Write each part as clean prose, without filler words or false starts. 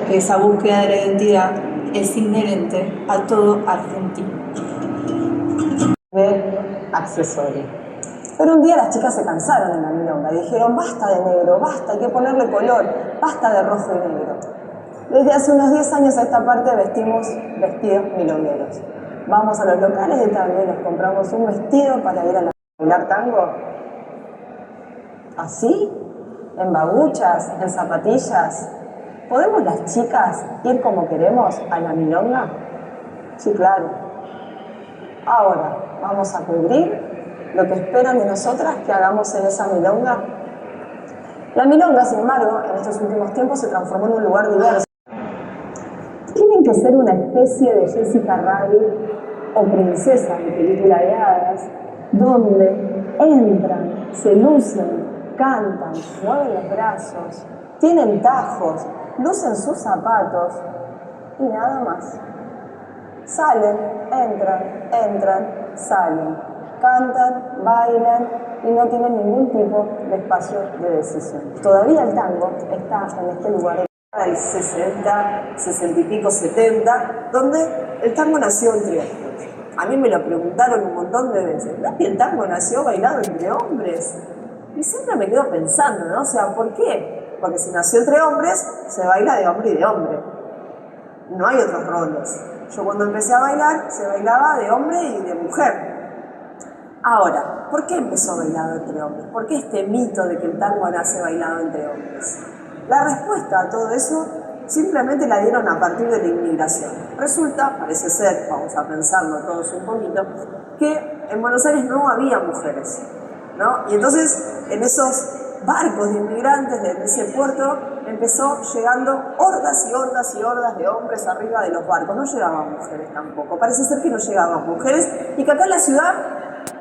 Que esa búsqueda de la identidad es inherente a todo argentino. De accesorio. Pero un día las chicas se cansaron en la milonga y dijeron: basta de negro, basta, hay que ponerle color, basta de rojo y negro. Desde hace unos 10 años a esta parte vestimos vestidos milongueros. Vamos a los locales de tango y nos compramos un vestido para ir a bailar tango. ¿Así? ¿En babuchas? ¿En zapatillas? ¿Podemos las chicas ir como queremos a la milonga? Sí, claro. Ahora, ¿vamos a cubrir lo que esperan de nosotras que hagamos en esa milonga? La milonga, sin embargo, en estos últimos tiempos se transformó en un lugar diverso. Tienen que ser una especie de Jessica Rabbit o princesa de película de hadas, donde entran, se lucen, cantan, mueven los brazos, tienen tajos, lucen sus zapatos y nada más. Salen, entran, salen, cantan, bailan y no tienen ningún tipo de espacio de decisión. Todavía el tango está en este lugar del 60, 60 y pico, 70, donde el tango nació entre hombres. A mí me lo preguntaron un montón de veces: ¿no es que el tango nació bailado entre hombres? Y siempre me quedo pensando, ¿no? O sea, ¿por qué? Porque si nació entre hombres, se baila de hombre y de hombre. No hay otros roles. Yo cuando empecé a bailar, se bailaba de hombre y de mujer. Ahora, ¿por qué empezó bailado entre hombres? ¿Por qué este mito de que el tango nace bailado entre hombres? La respuesta a todo eso simplemente la dieron a partir de la inmigración. Resulta, parece ser, vamos a pensarlo todos un poquito, que en Buenos Aires no había mujeres, ¿no? Y entonces, en esos barcos de inmigrantes de ese puerto, empezó llegando hordas y hordas y hordas de hombres arriba de los barcos. No llegaban mujeres tampoco. Parece ser que no llegaban mujeres y que acá en la ciudad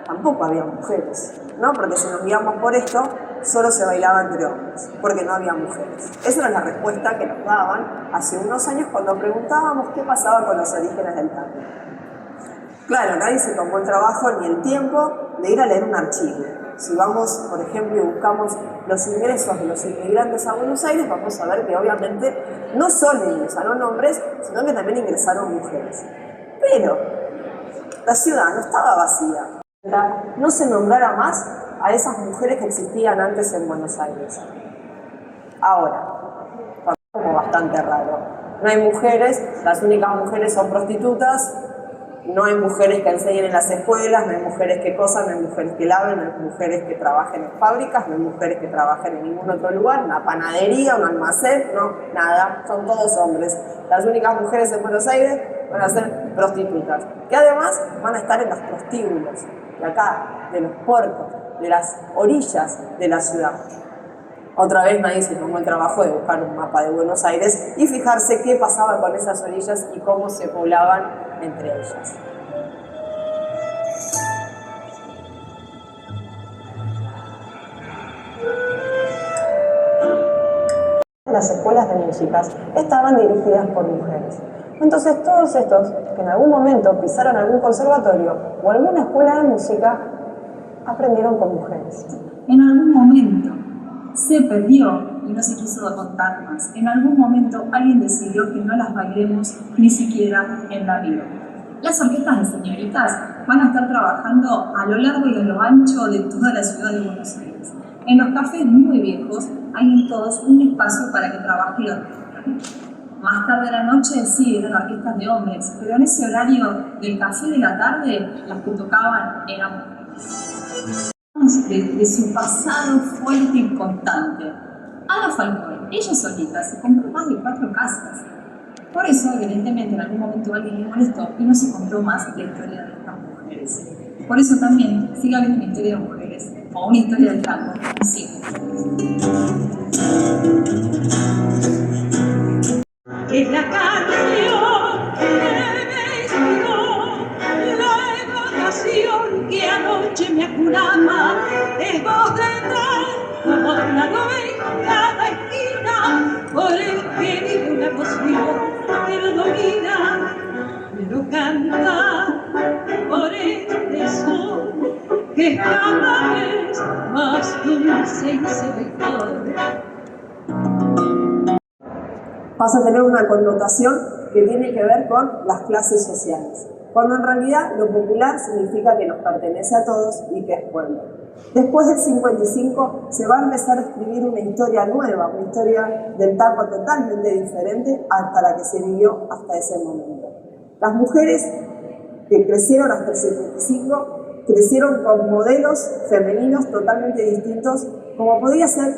tampoco había mujeres, ¿no? Porque si nos guiamos por esto, solo se bailaba entre hombres, porque no había mujeres. Esa era la respuesta que nos daban hace unos años cuando preguntábamos qué pasaba con los orígenes del tango. Claro, nadie se tomó el trabajo ni el tiempo de ir a leer un archivo. Si vamos, por ejemplo, y buscamos los ingresos de los inmigrantes a Buenos Aires, vamos a ver que obviamente no solo ingresaron hombres, sino que también ingresaron mujeres. Pero la ciudad no estaba vacía. No se nombrara más a esas mujeres que existían antes en Buenos Aires. Ahora, como bastante raro. No hay mujeres, las únicas mujeres son prostitutas. No hay mujeres que enseñen en las escuelas, no hay mujeres que cosan, no hay mujeres que laven, no hay mujeres que trabajen en fábricas, no hay mujeres que trabajen en ningún otro lugar, una panadería, un almacén, no, nada, son todos hombres. Las únicas mujeres en Buenos Aires van a ser prostitutas, que además van a estar en los prostíbulos, de acá, de los puertos, de las orillas de la ciudad. Otra vez nadie se tomó el trabajo de buscar un mapa de Buenos Aires y fijarse qué pasaba con esas orillas y cómo se poblaban entre ellas. Las escuelas de música estaban dirigidas por mujeres. Entonces todos estos que en algún momento pisaron algún conservatorio o alguna escuela de música aprendieron con mujeres. En algún momento se perdió y no se quiso contar más. En algún momento alguien decidió que no las bailemos ni siquiera en la vida. Las orquestas de señoritas van a estar trabajando a lo largo y a lo ancho de toda la ciudad de Buenos Aires. En los cafés muy viejos hay en todos un espacio para que trabaje la orquesta. Más tarde de la noche sí eran orquestas de hombres, pero en ese horario del café de la tarde las que tocaban eran mujeres. De su pasado fuerte y constante. Ada Falcón, ella solita, se compró más de 4 casas. Por eso, evidentemente, en algún momento alguien le molestó y no se contó más la historia de estas mujeres. Por eso también sigue habiendo una historia de mujeres, o una historia del tango, sí. Es la canción que me inspiró, la evocación que anoche me acunaba, es voz de tango, la novela en cada esquina, por el que vive una emoción que lo domina, me lo canta por este sol que es cada vez más dulce y seductor. Pasa a tener una connotación que tiene que ver con las clases sociales, cuando en realidad lo popular significa que nos pertenece a todos y que es pueblo. Después del 55 se va a empezar a escribir una historia nueva, una historia del tango totalmente diferente hasta la que se vivió hasta ese momento. Las mujeres que crecieron hasta el 55 crecieron con modelos femeninos totalmente distintos, como podía ser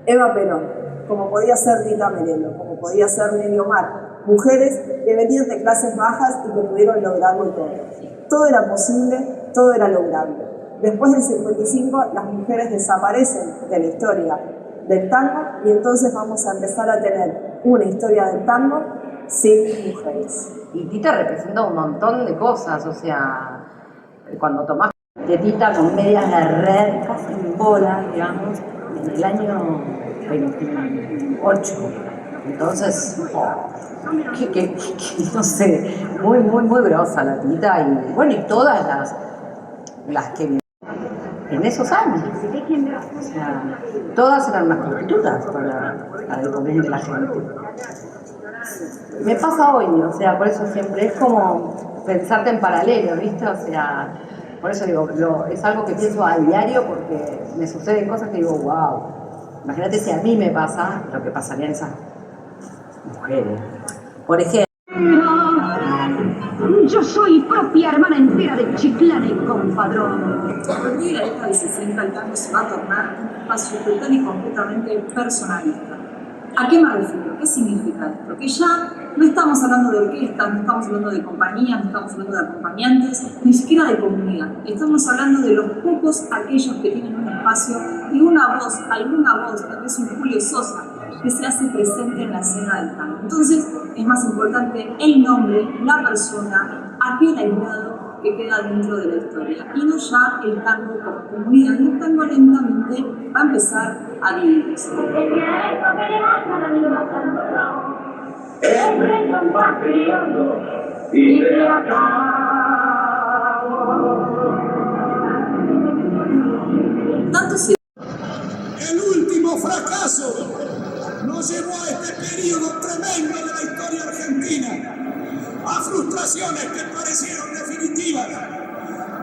Eva Perón, como podía ser Rita Merelo, como podía ser Nelly Omar, mujeres que venían de clases bajas y que pudieron lograrlo todo. Todo era posible, todo era lograble. Después del 55, las mujeres desaparecen de la historia del tango y entonces vamos a empezar a tener una historia del tango sin mujeres. Y Tita representa un montón de cosas, o sea, cuando tomás de Tita con medias de red, casi en bola, digamos, en el año 28. Entonces, no sé, muy grosa la Tita y bueno, y todas las que viven en esos años. O sea, todas eran unas prostitutas para el común de la gente. Me pasa hoy, o sea, por eso siempre es como pensarte en paralelo, ¿viste? O sea, por eso digo, es algo que pienso a diario porque me suceden cosas que digo, wow. Imagínate si a mí me pasa lo que pasarían esas mujeres. Por ejemplo, Yo soy propia hermana entera de Chiclana y compadrón. A partir de la década del 60 el tango se va a tornar un espacio total y completamente personalista. ¿A qué me refiero? ¿Qué significa esto? Que ya no estamos hablando de orquestas, no estamos hablando de compañías, no estamos hablando de acompañantes, ni siquiera de comunidad. Estamos hablando de los pocos aquellos que tienen un espacio y una voz, alguna voz, tal vez un Julio Sosa, que se hace presente en la escena del tango. Entonces es más importante el nombre, la persona, aquel aislado que queda dentro de la historia y no ya el tango como comunidad. Y el tango lentamente va a empezar a dividirse. Tanto se... El último fracaso nos llevó a este periodo tremendo de la historia argentina, a frustraciones que parecieron definitivas.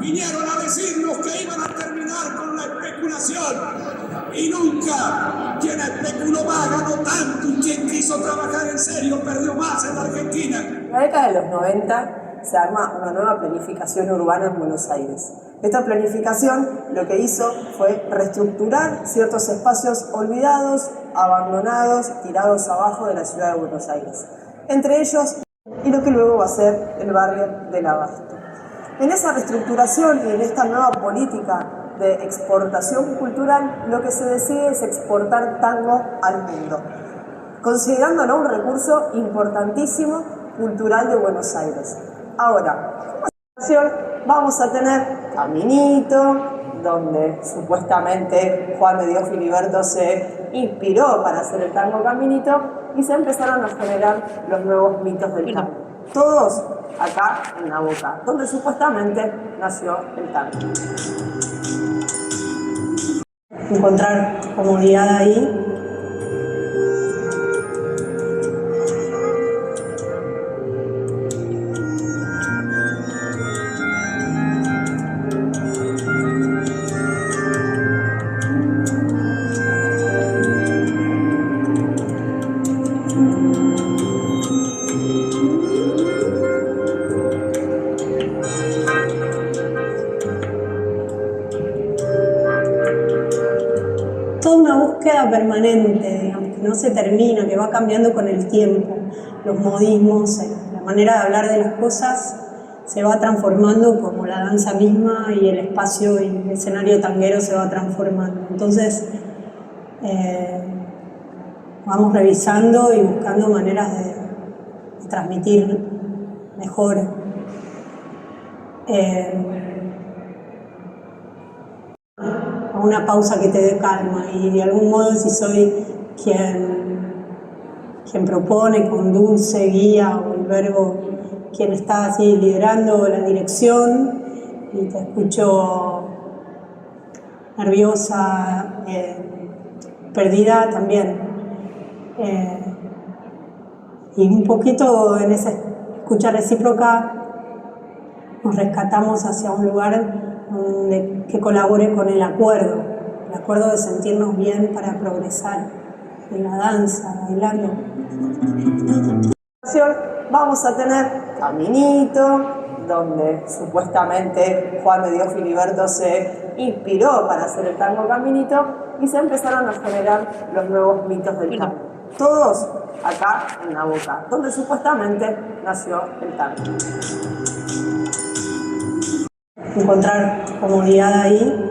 Vinieron a decirnos que iban a terminar con la especulación y nunca. Quien especuló más ganó tanto y quien quiso trabajar en serio perdió más en la Argentina. En la década de los 90 se arma una nueva planificación urbana en Buenos Aires. Esta planificación lo que hizo fue reestructurar ciertos espacios olvidados, abandonados, tirados abajo de la ciudad de Buenos Aires. Entre ellos, y lo que luego va a ser el barrio del Abasto. En esa reestructuración y en esta nueva política de exportación cultural, lo que se decide es exportar tango al mundo, considerándolo un recurso importantísimo cultural de Buenos Aires. Ahora, como situación, vamos a tener Caminito, donde supuestamente Juan de Dios Filiberto se inspiró para hacer el tango Caminito, y se empezaron a generar los nuevos mitos del tango. Todos acá en La Boca, donde supuestamente nació el tango. Encontrar comodidad ahí. Toda una búsqueda permanente, digamos, que no se termina, que va cambiando con el tiempo. Los modismos, la manera de hablar de las cosas se va transformando como la danza misma y el espacio y el escenario tanguero se va transformando. Entonces, vamos revisando y buscando maneras de transmitir mejor. A una pausa que te dé calma y de algún modo si soy quien propone, conduce, guía o el verbo quien está así liderando la dirección y te escucho nerviosa, perdida también. Y un poquito en esa escucha recíproca nos rescatamos hacia un lugar que colabore con el acuerdo de sentirnos bien para progresar en la danza, bailando. Vamos a tener caminito, donde supuestamente Juan de Dios Filiberto se inspiró para hacer el tango caminito y se empezaron a generar los nuevos mitos del tango. Todos acá en la boca, donde supuestamente nació el tango. Encontrar comodidad ahí.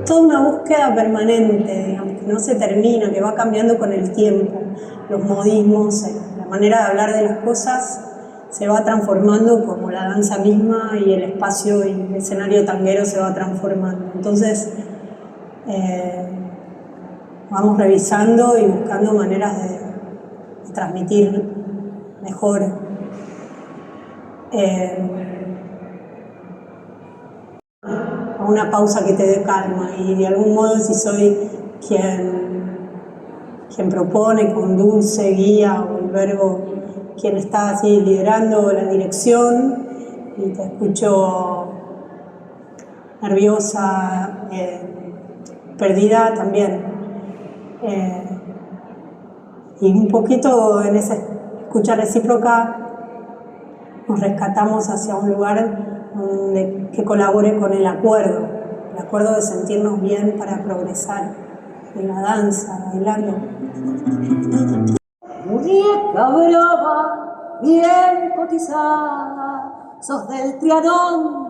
Toda una búsqueda permanente, digamos, que no se termina, que va cambiando con el tiempo. Los modismos, la manera de hablar de las cosas se va transformando como la danza misma y el espacio y el escenario tanguero se va transformando. Entonces, vamos revisando y buscando maneras de transmitir mejor. A una pausa que te dé calma y de algún modo si soy quien propone, conduce, guía o el verbo quien está así liderando la dirección y te escucho nerviosa, perdida también. Y un poquito en esa escucha recíproca nos rescatamos hacia un lugar que colabore con el acuerdo de sentirnos bien para progresar en la danza, bailando. Muñeca brava, bien cotizada, sos del Trianón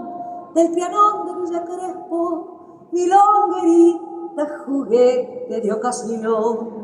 de Villa Crespo, milonguerita, juguete de ocasión.